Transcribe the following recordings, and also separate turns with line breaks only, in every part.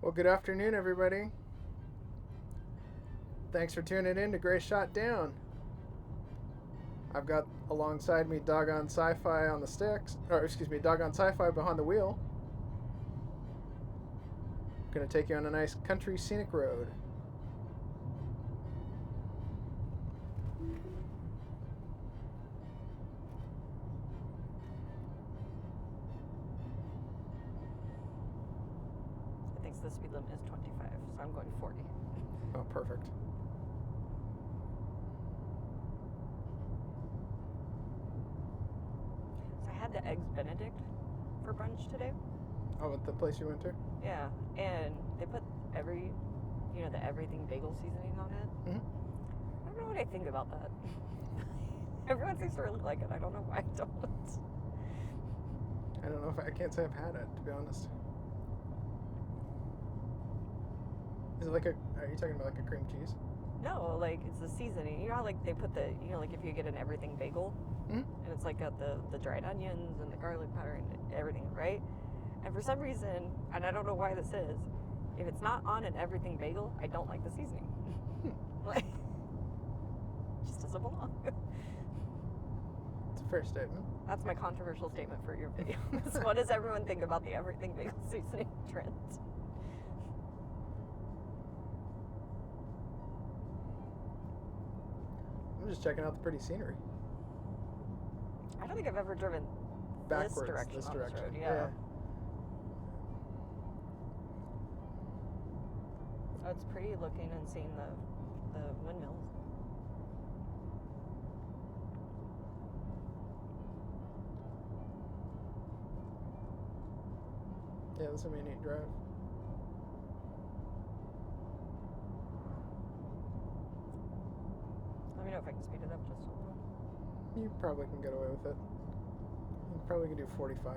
Well, good afternoon, everybody. Thanks for tuning in to Gray Shot Down. I've got alongside me Doggone Sci-Fi on the sticks, or excuse me, Doggone Sci-Fi behind the wheel. Gonna take you on a nice country scenic road.
I think the speed limit is 25, so I'm going 40.
Oh, perfect.
So I had the Eggs Benedict for brunch today.
Oh, at the place you went to?
Yeah, and they put the everything bagel seasoning on it.
Mm-hmm.
I don't know what I think about that. Everyone seems to really like it. I don't know why I don't.
I don't know if I can't say I've had it, to be honest. Is it are you talking about like a cream cheese?
No, like it's the seasoning. You know how like they put like if you get an everything bagel,
Mm-hmm.
and it's like got the dried onions and the garlic powder and everything, right? And for some reason, and I don't know why this is, if it's not on an everything bagel, I don't like the seasoning. Like, it just doesn't belong.
It's a fair statement.
That's my controversial statement for your video. What does everyone think about the everything bagel seasoning trend?
I'm just checking out the pretty scenery.
I don't think I've ever driven
Backwards,
this direction
this
on
direction.
this road. Yeah. Oh, it's pretty looking and seeing the windmills.
Yeah, this will be a neat drive.
Let me know if I can speed it up just a little.
You probably can get away with it. You probably can do 45.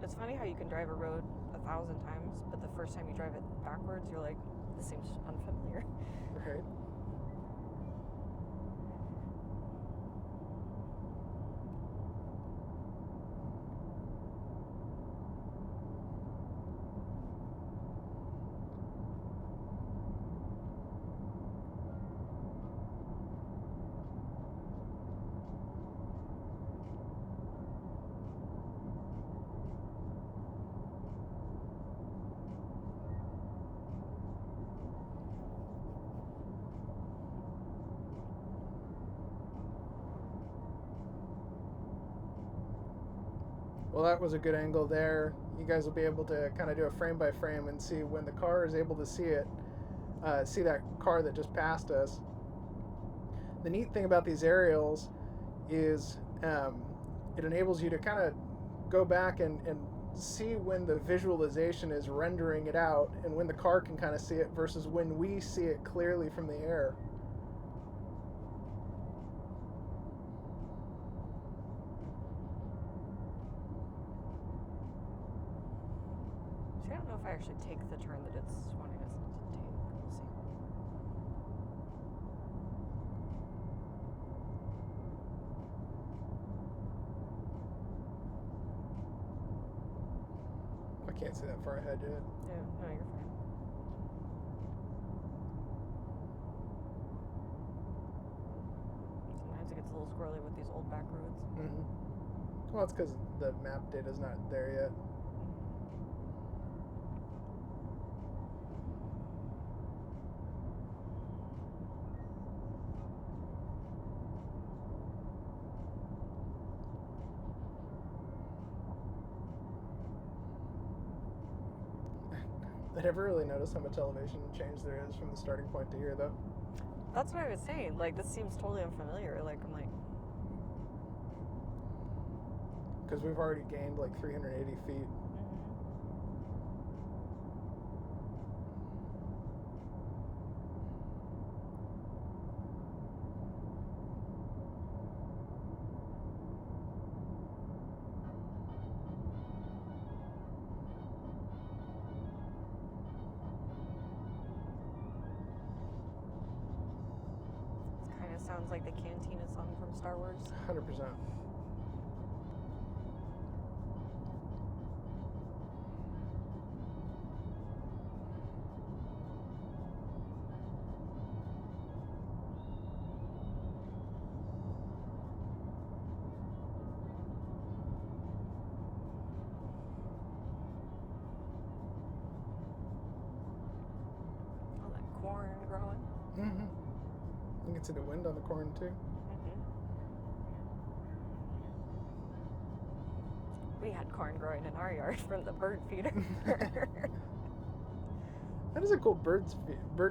It's funny how you can drive a road 1,000 times, but the first time you drive it backwards, you're like, this seems unfamiliar.
Right. Well, that was a good angle there. You guys will be able to kind of do a frame by frame and see when the car is able to see it, see that car that just passed us. The neat thing about these aerials is it enables you to kind of go back and see when the visualization is rendering it out and when the car can kind of see it versus when we see it clearly from the air.
I don't know if I actually take the turn that it's wanting us to take. We'll see.
I can't see that far ahead yet.
Yeah, no, you're fine. Sometimes it gets a little squirrely with these old back roads.
Mm-hmm. Well, it's because the map data's not there yet. I never really noticed how much elevation change there is from the starting point to here, though.
That's what I was saying. Like, this seems totally unfamiliar. Like, I'm like...
Because we've already gained like 380 feet.
sounds like the Cantina song from Star Wars.
100%.
All that corn growing.
Mm-hmm. You can see the wind on the corn too.
We had corn growing in our yard from the bird feeder.
That is a cool bird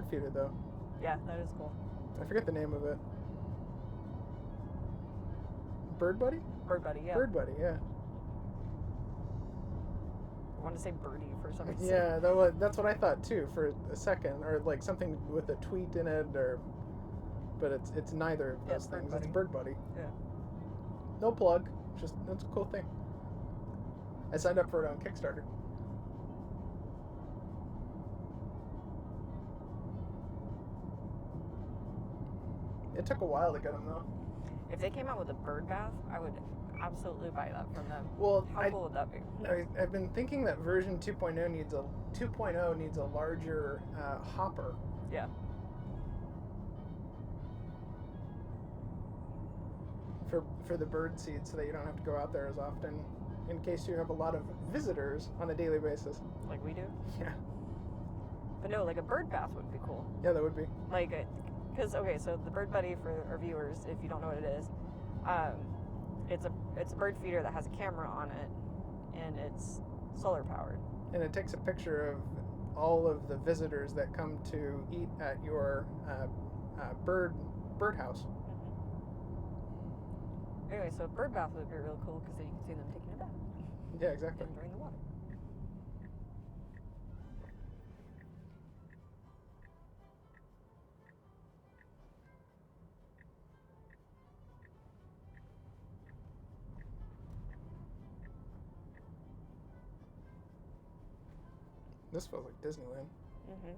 feeder though.
Yeah, that is cool.
I forget the name of it. Bird Buddy?
Bird Buddy, yeah.
Bird Buddy, yeah.
I want to say birdie for some reason.
Yeah, that's what I thought too for a second, or like something with a tweet in it, but it's neither of those things. It's Bird Buddy.
Yeah.
No plug. Just that's a cool thing. I signed up for it on Kickstarter. It took a while to get them though.
If they came out with a bird bath, I would absolutely buy that from them.
Well,
how cool would that be?
I've been thinking that version 2.0 needs a larger hopper.
Yeah.
For the bird seed, so that you don't have to go out there as often, in case you have a lot of visitors on a daily basis.
Like we do.
Yeah.
But no, like a bird bath would be cool.
Yeah, that would be.
Like, because okay, so the Bird Buddy, for our viewers, if you don't know what it is, it's a bird feeder that has a camera on it, and it's solar powered.
And it takes a picture of all of the visitors that come to eat at your birdhouse.
Anyway, so a bird bath would be real cool because then you can see them taking a bath.
Yeah, exactly.
And enjoying the water.
This feels like Disneyland.
Mm-hmm.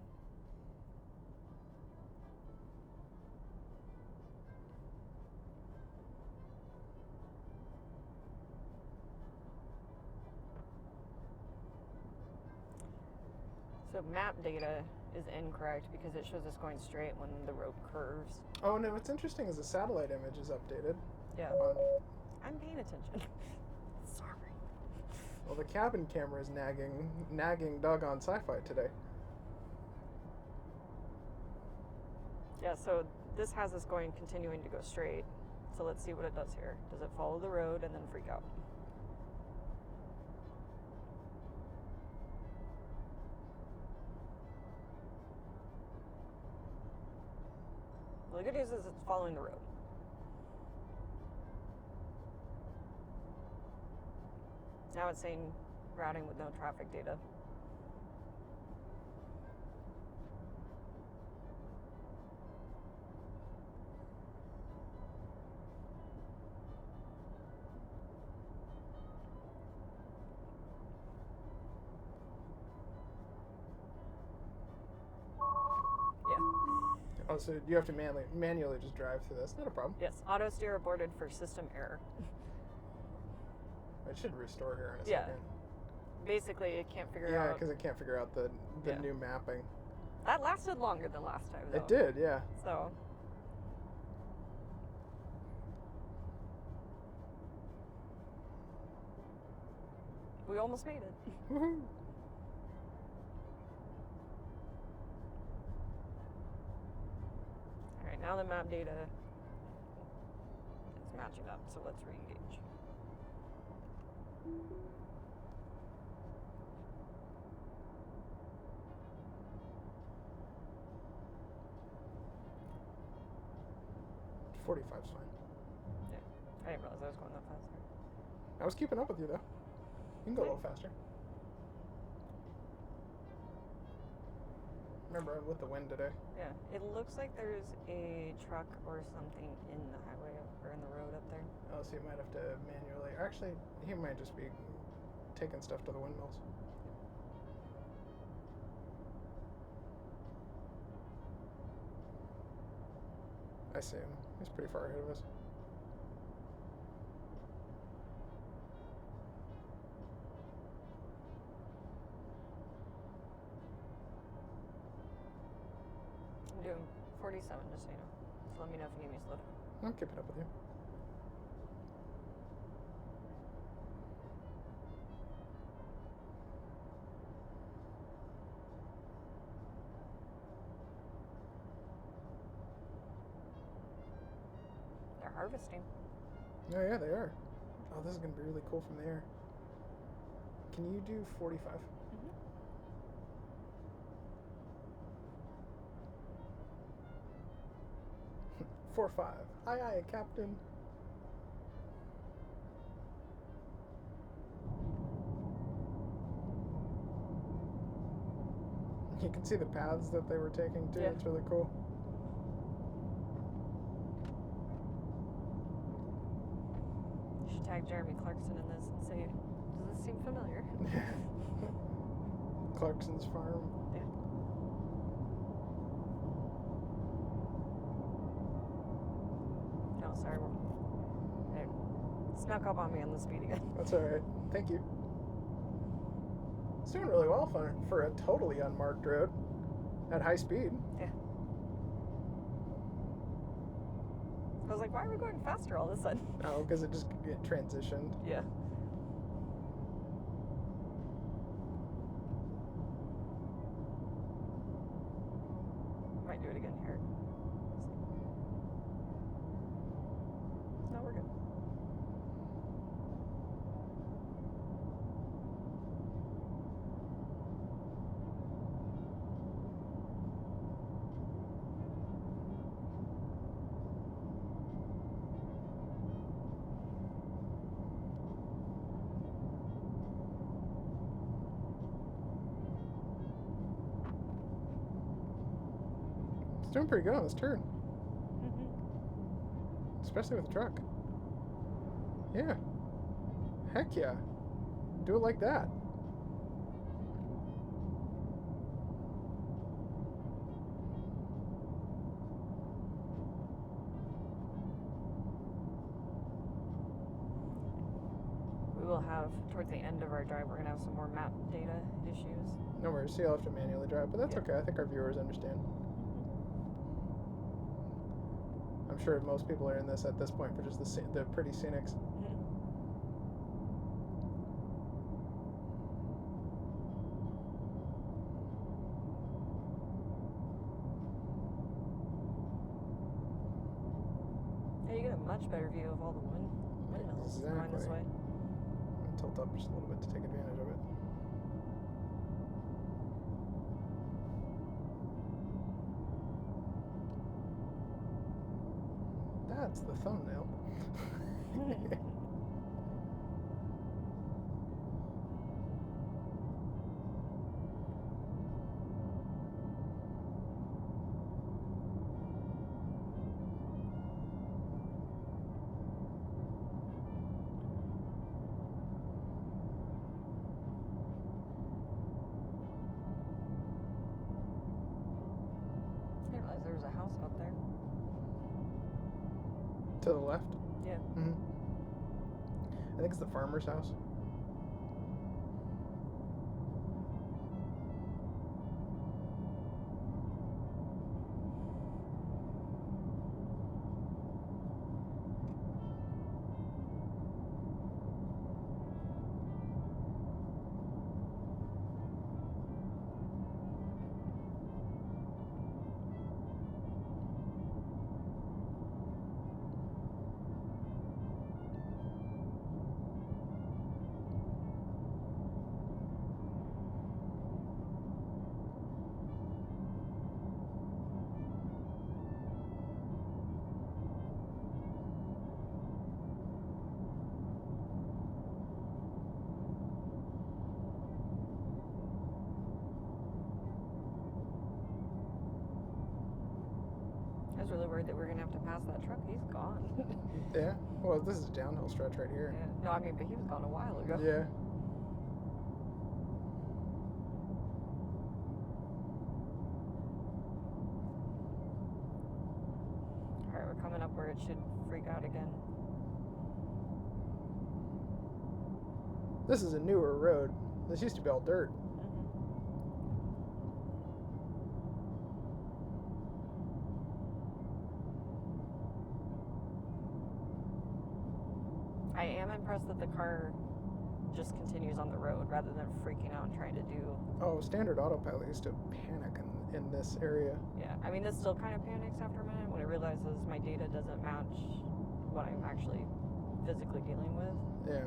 So map data is incorrect because it shows us going straight when the road curves.
Oh, no, what's interesting is the satellite image is updated.
Yeah. I'm paying attention. Sorry.
Well, the cabin camera is nagging doggone sci-fi today.
Yeah, so this has us continuing to go straight. So let's see what it does here. Does it follow the road and then freak out? Well, the good news is it's following the road. Now it's saying routing with no traffic data.
Oh, so you have to manually just drive through this. Not a problem.
Yes, Autosteer aborted for system error.
It should restore here in a
Yeah.
second.
Basically, it can't figure out...
Yeah, because it can't figure out the new mapping.
That lasted longer than last time, though.
It did, yeah.
So... we almost made it.
Woohoo!
Alright, now the map data is matching up, so let's re-engage.
$45's fine.
Yeah, I didn't realize I was going that fast.
I was keeping up with you, though. You can go a little faster. Remember, with the wind today.
Yeah, it looks like there's a truck or something in the highway or in the road up there.
Oh, so you might have to manually... Actually, he might just be taking stuff to the windmills. I see him. He's pretty far ahead of us.
I'm doing 47, just so you know. So let me know if you need me to slow down.
I'm keeping up with you.
They're harvesting.
Oh, yeah, they are. Oh, this is going to be really cool from the air. Can you do 45?
Mm-hmm.
4-5. Aye, aye, Captain. You can see the paths that they were taking, too.
Yeah.
It's really cool.
You should tag Jeremy Clarkson in this and say, does this seem familiar?
Clarkson's farm.
Yeah. Oh, sorry. It snuck up on me on the speed again.
That's all right. Thank you. It's doing really well for a totally unmarked road at high speed.
Yeah. I was like, why are we going faster all of a sudden?
Oh, because it transitioned.
Yeah. Might do it again here. No, we're good.
It's doing pretty good on this turn,
Mm-hmm.
especially with the truck. Yeah. Heck yeah. Do it like that.
We will have, towards the end of our drive, we're going to have some more map data issues.
No worries. See, I'll have to manually drive, but that's
Yeah.
okay. I think our viewers understand. I'm sure most people are in this at this point for just the pretty scenics.
Mm-hmm. Yeah, you get a much better view of all the windmills going this way.
I'll tilt up just a little bit to take advantage of it. That's the thumbnail.
I didn't realize there was a house out there.
To the left?
Yeah.
Mm-hmm. I think it's the farmer's house.
I was really worried that we were going to have to pass that truck. He's gone.
Yeah? Well, this is a downhill stretch right here.
Yeah. No, I mean, but he was gone a while ago.
Yeah.
Alright, where it should freak out again.
This is a newer road. This used to be all dirt.
I am impressed that the car just continues on the road rather than freaking out and trying to do...
Oh, standard autopilot used to panic in this area.
Yeah, I mean, this still kind of panics after a minute when it realizes my data doesn't match what I'm actually physically dealing with.
Yeah.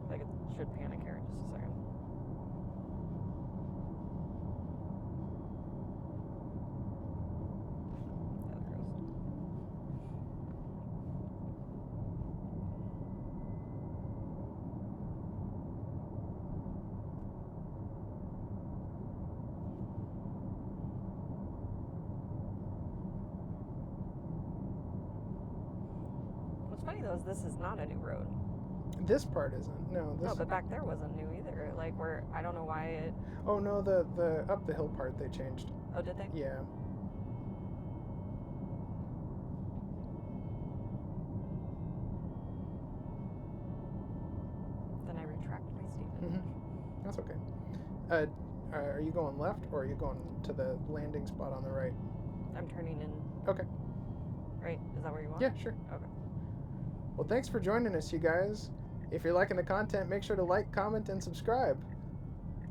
Like, it should panic here in just a second. Yeah, there goes. What's funny though is this is not a new road.
This part isn't. No, this.
No, but back there wasn't new either. Like, where I don't know why it.
Oh no, the up the hill part they changed.
Oh, did they?
Yeah.
Then I retract my statement.
Mm-hmm. That's okay. Are you going left or are you going to the landing spot on the right?
I'm turning in.
Okay.
Right? Is that where you want?
Yeah, sure.
Okay.
Well, thanks for joining us, you guys. If you're liking the content, make sure to like, comment, and subscribe.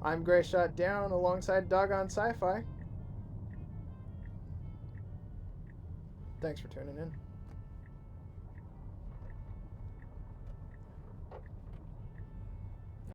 I'm Gray Shot Down alongside Doggone Sci-Fi. Thanks for tuning in.